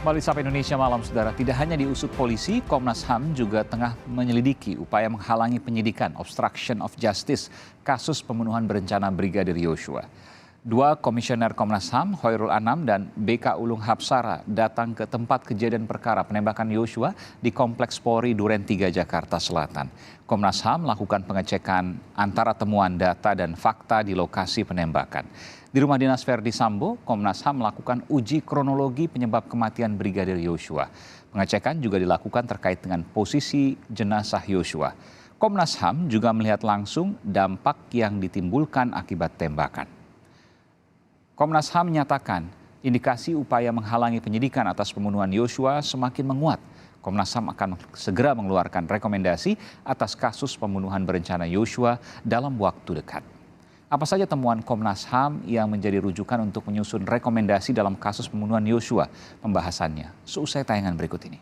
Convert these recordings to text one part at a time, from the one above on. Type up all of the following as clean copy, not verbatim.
Kembali Sapa Indonesia Malam, Saudara. Tidak hanya diusut polisi, Komnas HAM juga tengah menyelidiki upaya menghalangi penyidikan obstruction of justice kasus pembunuhan berencana Brigadir Yosua. Dua komisioner Komnas HAM, Hoirul Anam dan BK Ulung Hapsara, datang ke tempat kejadian perkara penembakan Yosua di Kompleks Polri Duren 3 Jakarta Selatan. Komnas HAM melakukan pengecekan antara temuan data dan fakta di lokasi penembakan. Di rumah dinas Verdi Sambo, Komnas HAM melakukan uji kronologi penyebab kematian Brigadir Yosua. Pengecekan juga dilakukan terkait dengan posisi jenazah Yosua. Komnas HAM juga melihat langsung dampak yang ditimbulkan akibat tembakan. Komnas HAM menyatakan indikasi upaya menghalangi penyidikan atas pembunuhan Yosua semakin menguat. Komnas HAM akan segera mengeluarkan rekomendasi atas kasus pembunuhan berencana Yosua dalam waktu dekat. Apa saja temuan Komnas HAM yang menjadi rujukan untuk menyusun rekomendasi dalam kasus pembunuhan Yosua? Pembahasannya seusai tayangan berikut ini.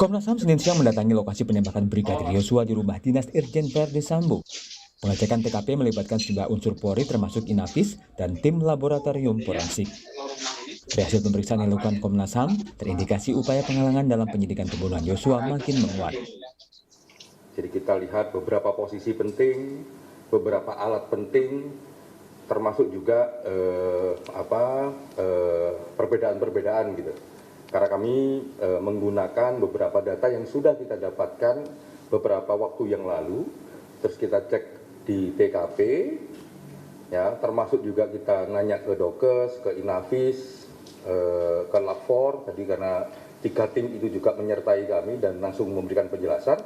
Komnas HAM Senin siang mendatangi lokasi penembakan Brigadir Yosua di rumah dinas Irjen Verdi Sambo. Pengecekan TKP melibatkan sejumlah unsur Polri termasuk Inavis dan tim laboratorium forensik. Dari hasil pemeriksaan yang dilakukan Komnas HAM, terindikasi upaya penghalangan dalam penyidikan pembunuhan Yosua makin menguat. Jadi kita lihat beberapa posisi penting, beberapa alat penting, termasuk juga perbedaan-perbedaan gitu. Karena kami menggunakan beberapa data yang sudah kita dapatkan beberapa waktu yang lalu, terus kita cek di TKP, ya, termasuk juga kita nanya ke Dokes, ke Inavis, ke Lapor, tadi karena 3 tim itu juga menyertai kami dan langsung memberikan penjelasan.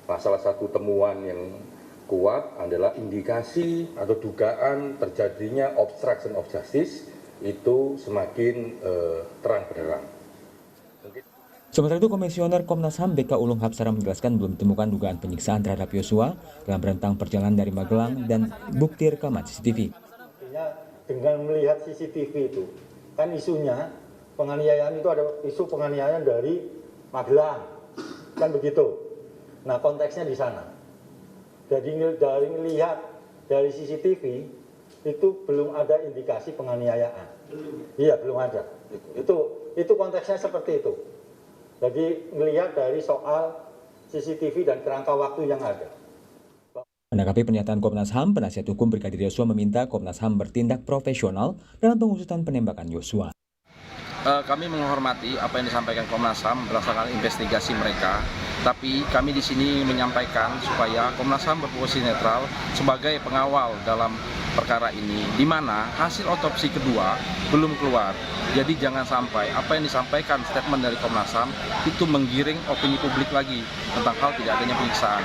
Nah, salah satu temuan yang kuat adalah indikasi atau dugaan terjadinya obstruction of justice itu semakin terang benderang. Sementara itu, Komisioner Komnas HAM BK Ulung Hapsara menjelaskan belum ditemukan dugaan penyiksaan terhadap Yosua dalam rentang perjalanan dari Magelang dan bukti rekaman CCTV. Dengan melihat CCTV itu, kan isunya penganiayaan itu ada isu penganiayaan dari Magelang, kan begitu. Nah, konteksnya di sana. Jadi dari melihat dari CCTV itu belum ada indikasi penganiayaan. Iya, belum ada. Itu konteksnya seperti itu. Jadi melihat dari soal CCTV dan kerangka waktu yang ada. Menanggapi pernyataan Komnas HAM, penasihat hukum Brigadir Yosua meminta Komnas HAM bertindak profesional dalam pengusutan penembakan Yosua. Kami menghormati apa yang disampaikan Komnas HAM berdasarkan investigasi mereka. Tapi kami di sini menyampaikan supaya Komnas HAM berposisi netral sebagai pengawal dalam perkara ini, di mana hasil otopsi kedua belum keluar. Jadi jangan sampai apa yang disampaikan statement dari Komnas HAM itu menggiring opini publik lagi tentang hal tidak adanya penyiksaan.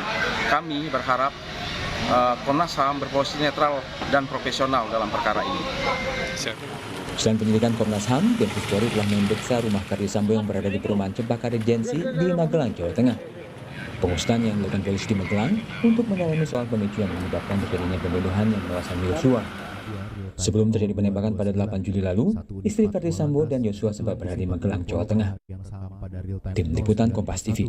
Kami berharap Komnas HAM berposisi netral dan profesional dalam perkara ini. Selain penyidikan Komnas HAM, Densus Polri telah memeriksa rumah Verdi Sambo yang berada di perumahan Cempaka Regensi di Magelang, Jawa Tengah. Pengusutan yang dilakukan polisi di Magelang untuk mendalami soal pemicu yang menyebabkan terjadinya pembunuhan yang menewaskan Yosua. Sebelum terjadi penembakan pada 8 Juli lalu, istri Verdi Sambo dan Yosua sempat berada di Magelang, Jawa Tengah. Tim Liputan Kompas TV.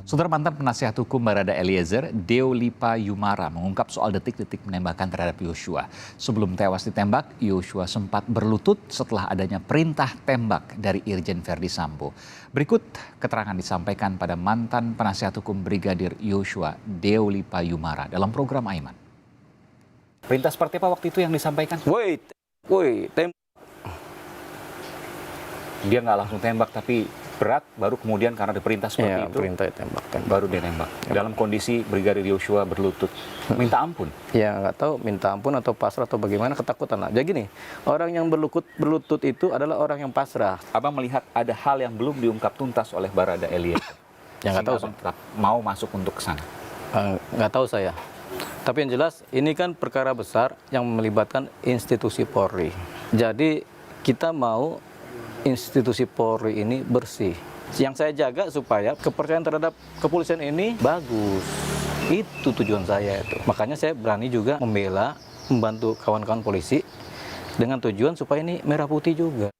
Saudara, mantan penasihat hukum Barada Eliezer, Deo Lipa Yumara, mengungkap soal detik-detik penembakan terhadap Yosua. Sebelum tewas ditembak, Yosua sempat berlutut setelah adanya perintah tembak dari Irjen Verdi Sambo. Berikut keterangan disampaikan pada mantan penasihat hukum Brigadir Yosua, Deo Lipa Yumara, dalam program Aiman. Perintah seperti apa waktu itu yang disampaikan? Woi, tembak. Dia nggak langsung tembak, tapi berat, baru kemudian karena diperintah seperti itu, perintah tembak. Baru dia nembak. Dalam kondisi Brigadir Yosua berlutut, minta ampun. Ya nggak tahu minta ampun atau pasrah atau bagaimana, ketakutan lah. Jadi gini, orang yang berlutut itu adalah orang yang pasrah. Abang melihat ada hal yang belum diungkap tuntas oleh Barada Eliezer. Ya nggak tahu. Abang tetap mau masuk untuk ke sana. Nggak tahu saya. Tapi yang jelas ini kan perkara besar yang melibatkan institusi Polri. Jadi kita mau institusi Polri ini bersih. Yang saya jaga supaya kepercayaan terhadap kepolisian ini bagus. Itu tujuan saya itu. Makanya saya berani juga membela, membantu kawan-kawan polisi dengan tujuan supaya ini merah putih juga.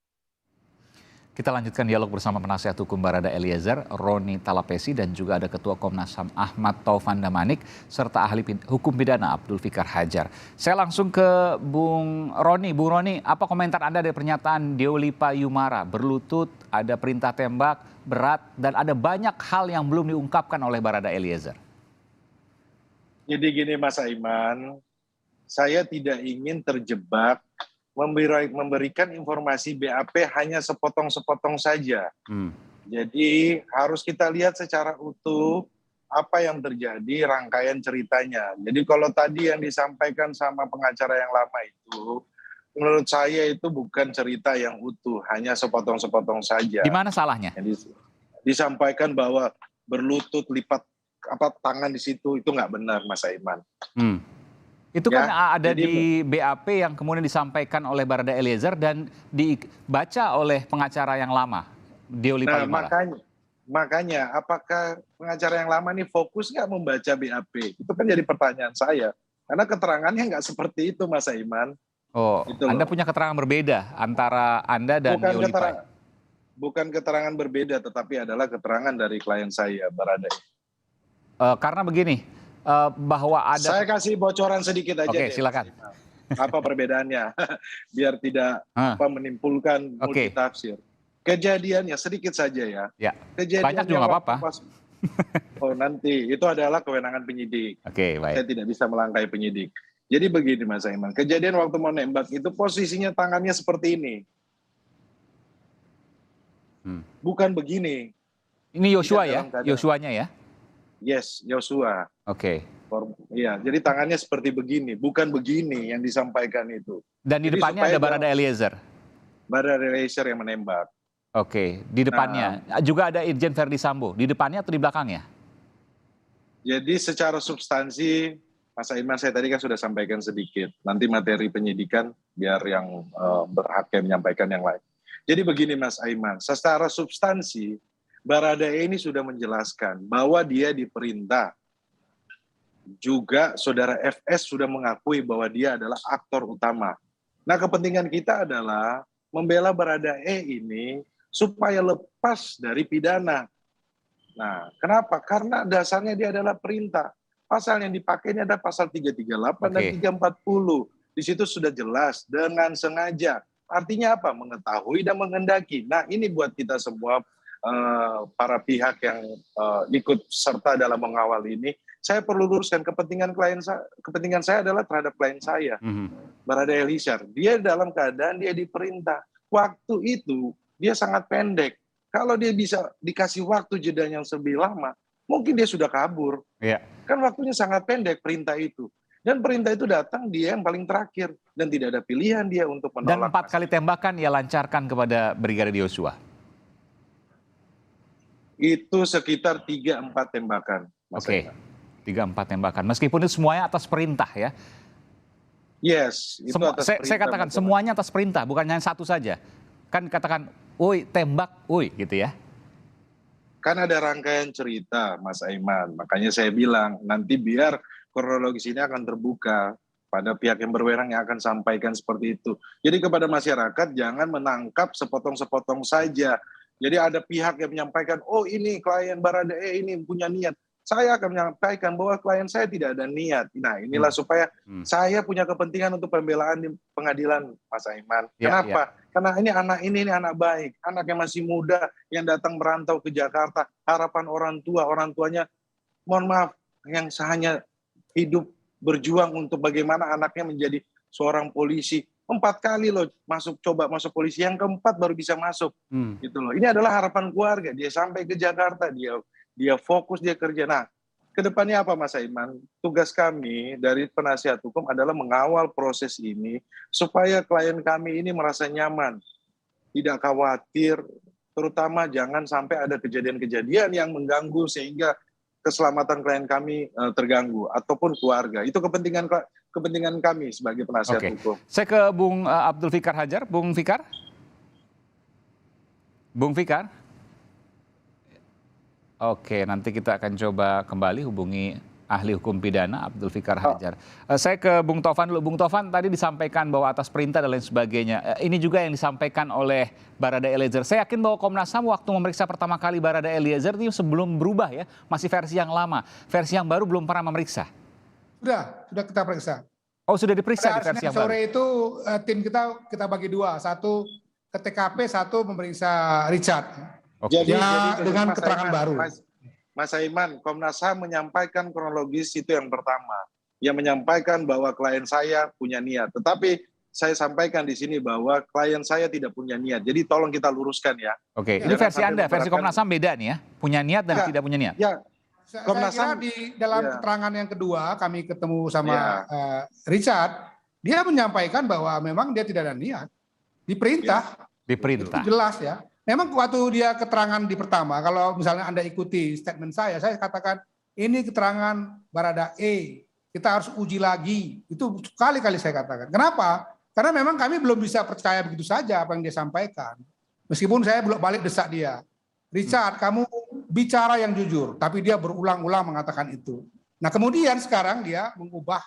Kita lanjutkan dialog bersama penasihat hukum Barada Eliezer, Roni Talapesi, dan juga ada Ketua Komnas HAM Ahmad Taufan Damanik, serta ahli hukum pidana Abdul Fikar Hajar. Saya langsung ke Bung Roni. Bung Roni, apa komentar Anda dari pernyataan Deolipa Yumara? Berlutut, ada perintah tembak, berat, dan ada banyak hal yang belum diungkapkan oleh Barada Eliezer. Jadi gini Mas Aiman, saya tidak ingin terjebak memberikan informasi BAP hanya sepotong-sepotong saja. Jadi harus kita lihat secara utuh apa yang terjadi, rangkaian ceritanya. Jadi kalau tadi yang disampaikan sama pengacara yang lama itu, menurut saya itu bukan cerita yang utuh, hanya sepotong-sepotong saja. Di mana salahnya? Disampaikan bahwa berlutut, lipat tangan di situ, itu nggak benar Mas Aiman. Itu kan ada di BAP yang kemudian disampaikan oleh Barada Eliezer dan dibaca oleh pengacara yang lama, Deolipa Yumara. Makanya apakah pengacara yang lama ini fokus nggak membaca BAP? Itu kan jadi pertanyaan saya. Karena keterangannya nggak seperti itu Mas Aiman. Oh, gitu Anda punya keterangan berbeda antara Anda dan Deolipa? Bukan keterangan berbeda, tetapi adalah keterangan dari klien saya, Barada. Karena begini, bahwa ada... Saya kasih bocoran sedikit aja. Oke, silakan. Apa perbedaannya? Biar tidak menimbulkan multitafsir. Kejadiannya sedikit saja ya. Banyak juga nggak apa-apa. Oh nanti, itu adalah kewenangan penyidik. Oke, baik. Saya tidak bisa melangkahi penyidik. Jadi begini Mas Aiman, kejadian waktu mau nembak itu posisinya tangannya seperti ini. Bukan begini. Ini Yosua ya? Yosuanya ya? Yes, Yosua. Oke. Iya, jadi tangannya seperti begini, bukan begini yang disampaikan itu. Dan di depannya ada Barada Eliezer? Barada Eliezer yang menembak. Oke, di depannya. Juga ada Irjen Verdi Sambo, di depannya atau di belakangnya? Jadi secara substansi, Mas Aiman saya tadi kan sudah sampaikan sedikit. Nanti materi penyidikan biar yang berhak yang menyampaikan yang lain. Jadi begini Mas Aiman, secara substansi, Barada ini sudah menjelaskan bahwa dia diperintah. Juga saudara FS sudah mengakui bahwa dia adalah aktor utama. Nah kepentingan kita adalah membela Barada ini supaya lepas dari pidana. Nah kenapa? Karena dasarnya dia adalah perintah. Pasal yang dipakainya ada pasal 338 dan 340. Di situ sudah jelas dengan sengaja. Artinya apa? Mengetahui dan menghendaki. Nah ini buat kita semua para pihak yang ikut serta dalam mengawal ini, saya perlu luruskan kepentingan saya adalah terhadap klien saya, Barada Eliezer. Dia dalam keadaan dia diperintah. Waktu itu dia sangat pendek. Kalau dia bisa dikasih waktu jeda yang lebih lama, mungkin dia sudah kabur. Kan waktunya sangat pendek perintah itu. Dan perintah itu datang dia yang paling terakhir dan tidak ada pilihan dia untuk menolak. Dan 4 kali tembakan ia lancarkan kepada Brigadir Yosua. Itu sekitar 3-4 tembakan. Oke, 3-4 tembakan. Meskipun itu semuanya atas perintah ya? Yes. Itu atas perintah, saya katakan semuanya atas perintah, bukan hanya satu saja. Kan katakan, woi tembak, woi gitu ya. Kan ada rangkaian cerita Mas Aiman. Makanya saya bilang nanti biar kronologis ini akan terbuka pada pihak yang berwenang yang akan sampaikan seperti itu. Jadi kepada masyarakat jangan menangkap sepotong-sepotong saja. Jadi ada pihak yang menyampaikan, oh ini klien Barada ini punya niat. Saya akan menyampaikan bahwa klien saya tidak ada niat. Nah inilah supaya saya punya kepentingan untuk pembelaan di pengadilan Mas Aiman. Kenapa? Karena ini anak baik. Anak yang masih muda yang datang merantau ke Jakarta. Harapan orang tuanya, mohon maaf, yang hanya hidup berjuang untuk bagaimana anaknya menjadi seorang polisi. 4 kali loh coba masuk polisi, yang keempat baru bisa masuk. Gitu loh. Ini adalah harapan keluarga. Dia sampai ke Jakarta, dia fokus, dia kerja. Nah, kedepannya apa Mas Aiman? Tugas kami dari penasihat hukum adalah mengawal proses ini supaya klien kami ini merasa nyaman, tidak khawatir, terutama jangan sampai ada kejadian-kejadian yang mengganggu sehingga keselamatan klien kami terganggu ataupun keluarga. Itu kepentingan kami sebagai penasihat hukum. Saya ke Bung Abdul Fikar Hajar. Bung Fikar? Bung Fikar? Oke, nanti kita akan coba kembali hubungi ahli hukum pidana Abdul Fikar Hajar. Saya ke Bung Tovan dulu. Bung Tovan, tadi disampaikan bahwa atas perintah dan lain sebagainya. Ini juga yang disampaikan oleh Barada Eliezer. Saya yakin bahwa Komnas HAM waktu memeriksa pertama kali Barada Eliezer itu sebelum berubah ya, masih versi yang lama. Versi yang baru belum pernah memeriksa. Sudah kita periksa. Oh, sudah diperiksa di Pada versi yang sore baru. itu tim kita bagi dua, satu ke TKP, satu memeriksa Richard. Oke. Ya, dengan Mas keterangan Aiman, baru. Mas Aiman, Komnas HAM menyampaikan kronologis itu yang pertama. Yang menyampaikan bahwa klien saya punya niat. Tetapi saya sampaikan di sini bahwa klien saya tidak punya niat. Jadi tolong kita luruskan ya. Oke, ini Jangan versi sampai Anda, versi memberatkan- Komnas HAM beda nih ya. Punya niat dan Ya. tidak punya niat. Ya, Saya Komnas kira HAM, di dalam ya. keterangan yang kedua kami ketemu sama Ya. Richard, dia menyampaikan bahwa memang dia tidak ada niat. Diperintah, Diperintah. itu jelas ya. Memang waktu dia keterangan di pertama, kalau misalnya Anda ikuti statement saya katakan ini keterangan Barada E. Kita harus uji lagi. Itu kali-kali saya katakan. Kenapa? Karena memang kami belum bisa percaya begitu saja apa yang dia sampaikan. Meskipun saya belum balik desak dia. Richard, kamu bicara yang jujur. Tapi dia berulang-ulang mengatakan itu. Nah kemudian sekarang dia mengubah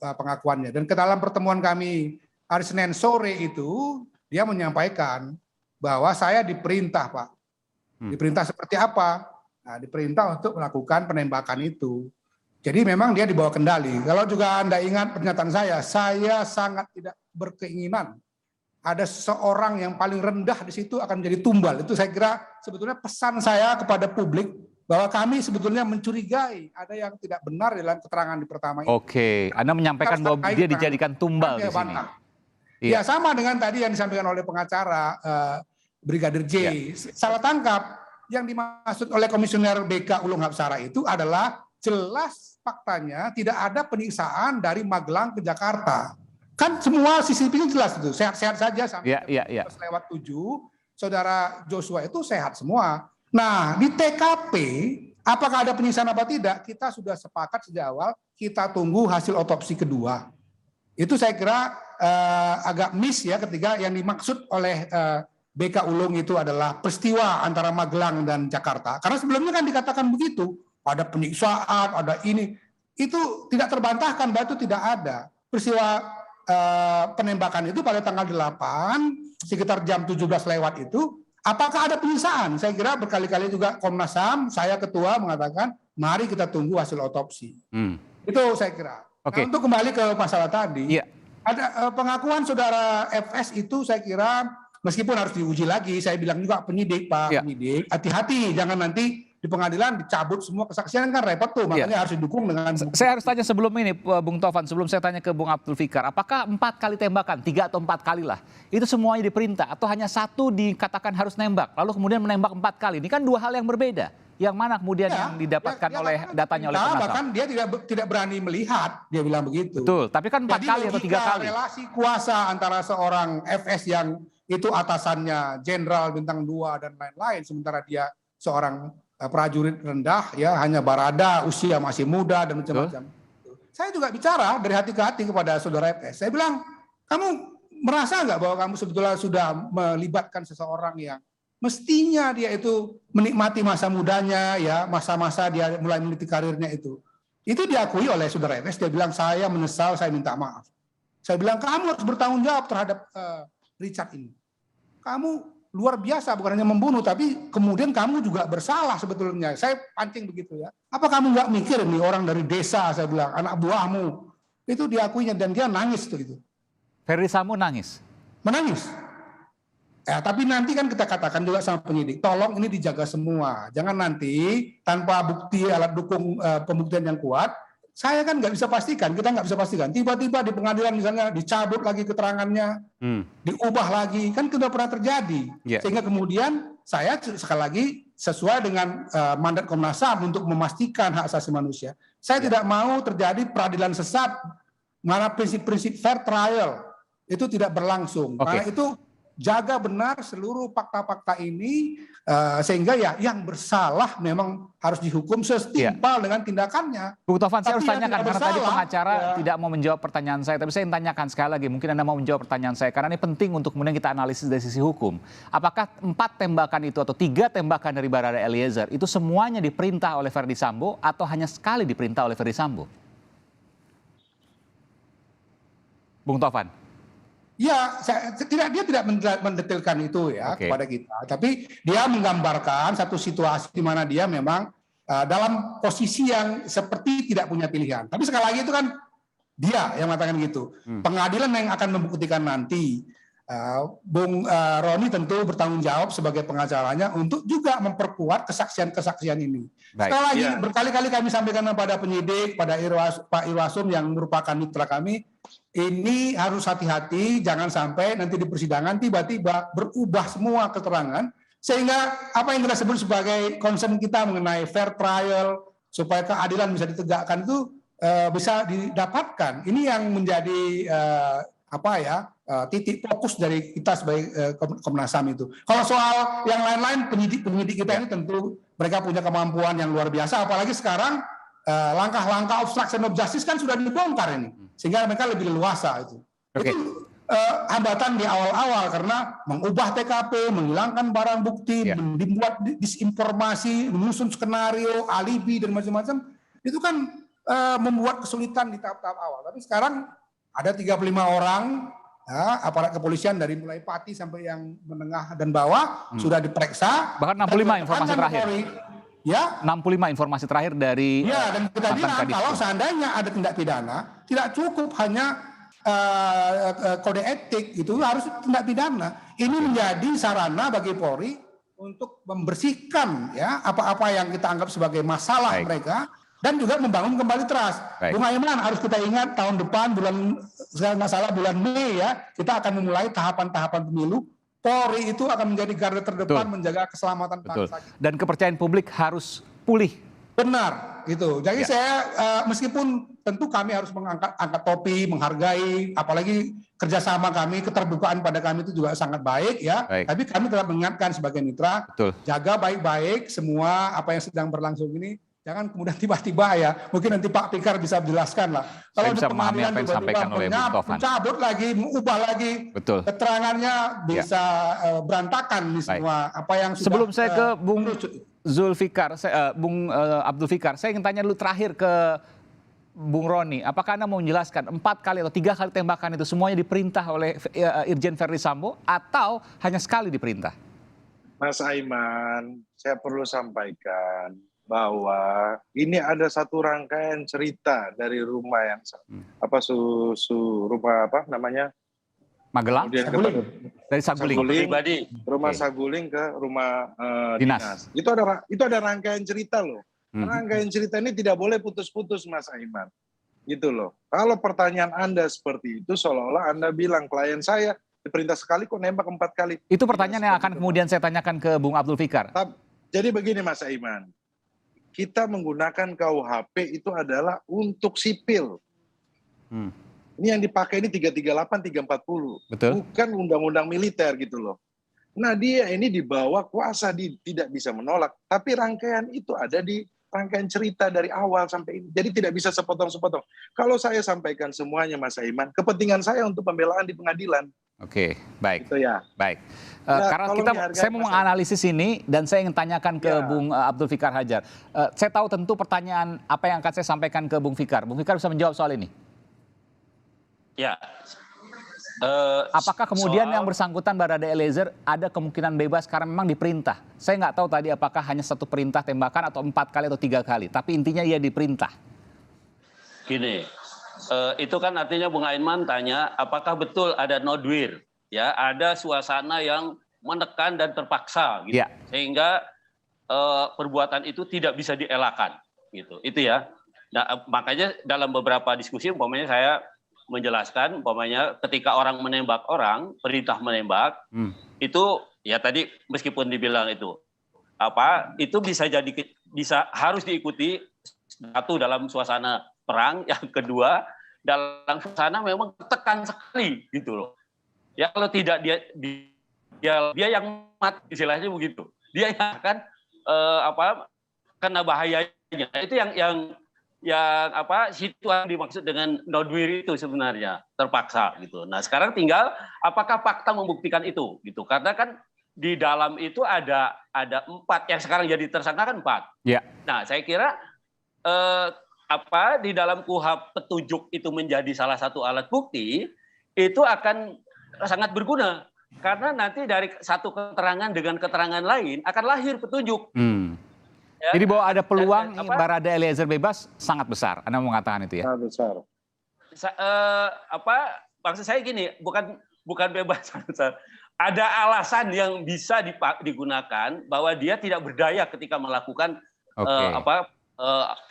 pengakuannya. Dan ke dalam pertemuan kami hari Senin sore itu, dia menyampaikan bahwa saya diperintah, Pak. Diperintah seperti apa? Nah, diperintah untuk melakukan penembakan itu. Jadi memang dia dibawa kendali. Kalau juga Anda ingat pernyataan saya sangat tidak berkeinginan ada seseorang yang paling rendah di situ akan menjadi tumbal. Itu saya kira sebetulnya pesan saya kepada publik bahwa kami sebetulnya mencurigai ada yang tidak benar dalam keterangan di pertama itu. Oke, Anda menyampaikan bahwa dia dijadikan tumbal di Dia sini. bantah. Iya. Ya sama dengan tadi yang disampaikan oleh pengacara Brigadir J. Salah tangkap yang dimaksud oleh Komisioner BK Ulung Hapsara itu adalah jelas faktanya tidak ada penyiksaan dari Magelang ke Jakarta. Kan semua CCTV-nya jelas itu, sehat-sehat saja sampai Iya. lewat 7, saudara Joshua itu sehat semua. Nah, di TKP apakah ada penyiksaan apa tidak? Kita sudah sepakat sejak awal, kita tunggu hasil otopsi kedua. Itu saya kira agak miss ya ketika yang dimaksud oleh BK Ulung itu adalah peristiwa antara Magelang dan Jakarta. Karena sebelumnya kan dikatakan begitu, ada penyiksaan, ada ini. Itu tidak terbantahkan bahwa itu tidak ada. Peristiwa penembakan itu pada tanggal 8, sekitar jam 17 lewat itu, apakah ada penyiksaan? Saya kira berkali-kali juga Komnas HAM, saya ketua mengatakan, mari kita tunggu hasil otopsi. Itu saya kira. Oke. Nah, untuk kembali ke masalah tadi, Iya. ada pengakuan saudara FS itu saya kira meskipun harus diuji lagi, saya bilang juga penyidik Pak, Iya. penyidik, hati-hati jangan nanti di pengadilan dicabut semua kesaksian kan repot tuh, makanya harus didukung dengan bukti. Saya harus tanya sebelum ini, Bung Tovan, sebelum saya tanya ke Bung Abdul Fikar, apakah 4 kali tembakan, 3 atau 4 kali lah, itu semuanya diperintah atau hanya satu dikatakan harus nembak, lalu kemudian menembak 4 kali? Ini kan 2 hal yang berbeda. Yang mana kemudian yang didapatkan oleh datanya oleh Komnas HAM? Bahkan dia tidak berani melihat, dia bilang begitu. Betul, tapi kan 4 Jadi kali atau 3 logika kali. relasi kuasa antara seorang FS yang itu atasannya jenderal bintang 2 dan lain-lain, sementara dia seorang prajurit rendah, ya hanya Barada, usia masih muda dan macam-macam. Saya juga bicara dari hati ke hati kepada saudara FS. Saya bilang, kamu merasa nggak bahwa kamu sebetulnya sudah melibatkan seseorang yang mestinya dia itu menikmati masa mudanya, ya masa-masa dia mulai meniti karirnya itu diakui oleh saudara FS. Dia bilang saya menyesal, saya minta maaf. Saya bilang kamu harus bertanggung jawab terhadap Richard ini. Kamu luar biasa, bukan hanya membunuh, tapi kemudian kamu juga bersalah sebetulnya. Saya pancing begitu ya. Apa kamu nggak mikir nih orang dari desa, saya bilang anak buahmu itu diakuinya dan dia nangis tuh itu. Ferry Sambo nangis. Menangis. Ya, tapi nanti kan kita katakan juga sama penyidik, tolong ini dijaga semua. Jangan nanti tanpa bukti alat dukung pembuktian yang kuat, saya kan nggak bisa pastikan, kita nggak bisa pastikan. Tiba-tiba di pengadilan misalnya dicabut lagi keterangannya, diubah lagi, kan sudah pernah terjadi. Yeah. Sehingga kemudian saya sekali lagi sesuai dengan mandat Komnas HAM untuk memastikan hak asasi manusia. Saya tidak mau terjadi peradilan sesat, mana prinsip-prinsip fair trial itu tidak berlangsung. Oke. Karena itu jaga benar seluruh fakta-fakta ini sehingga ya yang bersalah memang harus dihukum setimpal dengan tindakannya. Bung Tovan, saya harus Tapi yang tanyakan tidak karena tadi bersalah, pengacara ya. tidak mau menjawab pertanyaan saya, tapi saya ingin tanyakan sekali lagi, mungkin Anda mau menjawab pertanyaan saya karena ini penting untuk kemudian kita analisis dari sisi hukum. Apakah 4 tembakan itu atau 3 tembakan dari Barada Eliezer itu semuanya diperintah oleh Verdi Sambo atau hanya sekali diperintah oleh Verdi Sambo? Bung Tovan. Ya, dia tidak mendetailkan itu ya Oke. kepada kita. Tapi dia menggambarkan satu situasi di mana dia memang dalam posisi yang seperti tidak punya pilihan. Tapi sekali lagi itu kan dia yang mengatakan gitu. Pengadilan yang akan membuktikan nanti. Bung Roni tentu bertanggung jawab sebagai pengacaranya untuk juga memperkuat kesaksian-kesaksian ini. Baik. Sekali lagi, berkali-kali kami sampaikan kepada penyidik, pada Pak Irwasum yang merupakan mitra kami, ini harus hati-hati, jangan sampai nanti di persidangan tiba-tiba berubah semua keterangan, sehingga apa yang kita sebut sebagai concern kita mengenai fair trial, supaya keadilan bisa ditegakkan itu bisa didapatkan. Ini yang menjadi titik fokus dari kita sebagai Komnas HAM itu. Kalau soal yang lain-lain, penyidik kita ini tentu mereka punya kemampuan yang luar biasa, apalagi sekarang langkah-langkah obstruction of justice kan sudah dibongkar ini, sehingga mereka lebih leluasa itu. Oke. Itu hambatan di awal-awal karena mengubah TKP, menghilangkan barang bukti, membuat disinformasi, menyusun skenario, alibi dan macam-macam, itu kan membuat kesulitan di tahap-tahap awal. Tapi sekarang ada 35 orang aparat kepolisian dari mulai Pati sampai yang menengah dan bawah sudah diperiksa. Bahkan 65 informasi terakhir. Ya, 65 informasi terakhir dari dan kita bilang Kadisku. kalau seandainya ada tindak pidana, tidak cukup hanya kode etik, itu harus tindak pidana. Ini menjadi sarana bagi Polri untuk membersihkan ya apa-apa yang kita anggap sebagai masalah mereka dan juga membangun kembali trust. Bung Aiman, harus kita ingat tahun depan bulan Mei ya, kita akan memulai tahapan-tahapan pemilu. Polri itu akan menjadi garda terdepan menjaga keselamatan bangsa. Dan kepercayaan publik harus pulih. Benar, gitu. Jadi saya meskipun tentu kami harus angkat topi, menghargai, apalagi kerjasama kami, keterbukaan pada kami itu juga sangat baik ya. Tapi kami tetap mengingatkan sebagai mitra, jaga baik-baik semua apa yang sedang berlangsung ini. Jangan kemudian tiba-tiba ya, mungkin nanti Pak Fikar bisa menjelaskan lah. Kalau bisa memahami apa yang disampaikan oleh Bung Tovan. Cabut lagi, mengubah lagi, keterangannya bisa berantakan nih semua. Apa yang sudah, sebelum saya ke Bung Zulfikar, Bung Abdul Fikar, saya ingin tanya dulu terakhir ke Bung Roni. Apakah Anda mau menjelaskan 4 kali atau 3 kali tembakan itu semuanya diperintah oleh Irjen Verdi Sambo atau hanya sekali diperintah? Mas Aiman, saya perlu sampaikan bahwa ini ada satu rangkaian cerita dari rumah yang rumah apa namanya Magelang, dari Saguling pribadi, rumah Saguling ke rumah dinas. Itu ada rangkaian cerita loh. Rangkaian cerita ini tidak boleh putus-putus, Mas Aiman. Gitu loh. Kalau pertanyaan Anda seperti itu, seolah-olah Anda bilang klien saya diperintah sekali kok nembak 4 kali. Itu pertanyaan yang akan kemudian saya tanyakan ke Bung Abdul Fikar. Jadi begini Mas Aiman. Kita menggunakan KUHP itu adalah untuk sipil. Ini yang dipakai ini 338, 340. Betul. Bukan undang-undang militer gitu loh. Nah dia ini dibawa kuasa, tidak bisa menolak. Tapi rangkaian itu ada di rangkaian cerita dari awal sampai ini. Jadi tidak bisa sepotong-sepotong. Kalau saya sampaikan semuanya Mas Aiman, kepentingan saya untuk pembelaan di pengadilan. Oke, baik. Itu ya. Baik. Karena saya mau menganalisis ini dan saya ingin tanyakan ke Bung Abdul Fikar Hajar. Saya tahu tentu pertanyaan apa yang akan saya sampaikan ke Bung Fikar. Bung Fikar bisa menjawab soal ini? Ya. Apakah kemudian yang bersangkutan Barada Eliezer ada kemungkinan bebas karena memang diperintah? Saya nggak tahu tadi apakah hanya 1 perintah tembakan atau 4 kali atau 3 kali. Tapi intinya ia diperintah. Gini, itu kan artinya Bung Aiman tanya apakah betul ada nodwir. Ya, ada suasana yang menekan dan terpaksa gitu. Sehingga perbuatan itu tidak bisa dielakkan gitu. Itu ya. Nah, makanya dalam beberapa diskusi umpamanya saya menjelaskan umpamanya ketika orang menembak orang, perintah menembak itu ya tadi meskipun dibilang itu itu harus diikuti satu dalam suasana perang, yang kedua dalam suasana memang tekan sekali gitu loh. Ya kalau tidak dia yang mati, istilahnya begitu. Dia yang akan kena bahayanya. Itu yang situasi dimaksud dengan nodwir itu sebenarnya terpaksa gitu. Nah sekarang tinggal apakah fakta membuktikan itu gitu. Karena kan di dalam itu ada 4 yang sekarang jadi tersangka kan 4. Ya. Nah saya kira di dalam KUHP petunjuk itu menjadi salah satu alat bukti itu akan sangat berguna. Karena nanti dari satu keterangan dengan keterangan lain akan lahir petunjuk. Ya. Jadi bahwa ada peluang Barada Eliezer bebas sangat besar. Anda mau mengatakan itu ya? Sangat besar. Maksud saya gini, bukan bebas. Ada alasan yang bisa digunakan bahwa dia tidak berdaya ketika melakukan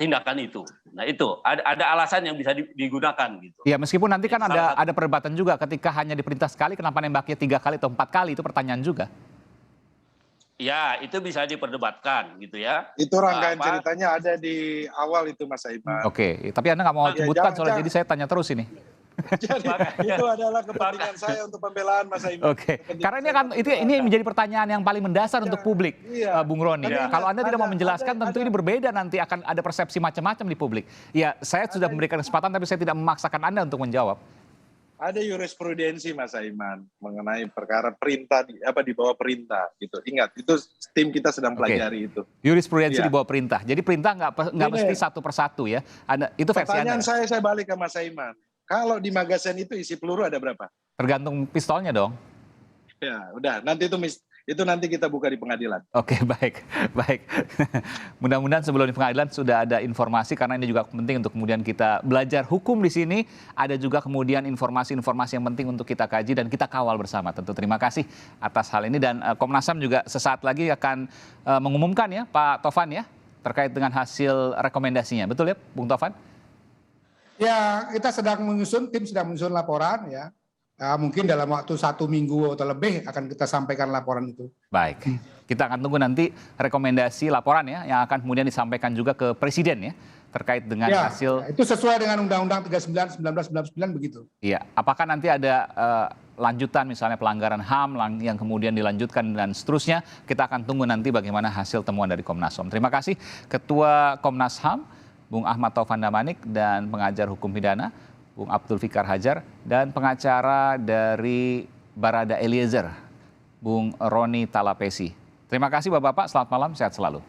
tindakan itu. Nah itu ada alasan yang bisa digunakan gitu. Ya meskipun nanti kan ada perdebatan juga ketika hanya diperintah sekali, kenapa nembaknya 3 kali atau 4 kali, itu pertanyaan juga. Ya itu bisa diperdebatkan gitu ya. Itu rangkaian ceritanya ada di awal itu Mas Aiman. Oke, tapi Anda nggak mau sebutkan soalnya, jadi saya tanya terus ini. Jadi itu adalah kepentingan saya untuk pembelaan Mas Aiman. Oke, karena ini menjadi pertanyaan yang paling mendasar untuk publik, Bung Roni. Kalau Anda tidak mau menjelaskan, tentu ini berbeda, nanti akan ada persepsi macam-macam di publik. Ya, saya sudah memberikan kesempatan, tapi saya tidak memaksakan Anda untuk menjawab. Ada jurisprudensi Mas Aiman mengenai perkara perintah di bawah perintah gitu. Ingat, itu tim kita sedang pelajari itu. Jurisprudensi di bawah perintah. Jadi perintah nggak mesti satu persatu ya. Itu versi Anda. Pertanyaan saya balik ke Mas Aiman. Kalau di magazen itu isi peluru ada berapa? Tergantung pistolnya dong. Ya, udah. Nanti itu nanti kita buka di pengadilan. Oke, baik. Mudah-mudahan sebelum di pengadilan sudah ada informasi, karena ini juga penting untuk kemudian kita belajar hukum di sini. Ada juga kemudian informasi-informasi yang penting untuk kita kaji dan kita kawal bersama. Tentu terima kasih atas hal ini, dan Komnas HAM juga sesaat lagi akan mengumumkan ya Pak Tovan ya terkait dengan hasil rekomendasinya. Betul ya Bung Tovan? Ya, kita tim sedang menyusun laporan ya. Mungkin dalam waktu 1 minggu atau lebih akan kita sampaikan laporan itu. Baik, kita akan tunggu nanti rekomendasi laporan ya, yang akan kemudian disampaikan juga ke Presiden ya, terkait dengan hasil. Itu sesuai dengan Undang-Undang 39 1999 begitu. Iya, apakah nanti ada lanjutan misalnya pelanggaran HAM yang kemudian dilanjutkan dan seterusnya, kita akan tunggu nanti bagaimana hasil temuan dari Komnas HAM. Terima kasih Ketua Komnas HAM, Bung Ahmad Taufan Damanik, dan pengajar hukum pidana Bung Abdul Fikar Hajar, dan pengacara dari Barada Eliezer, Bung Roni Talapesi. Terima kasih Bapak-Bapak, selamat malam, sehat selalu.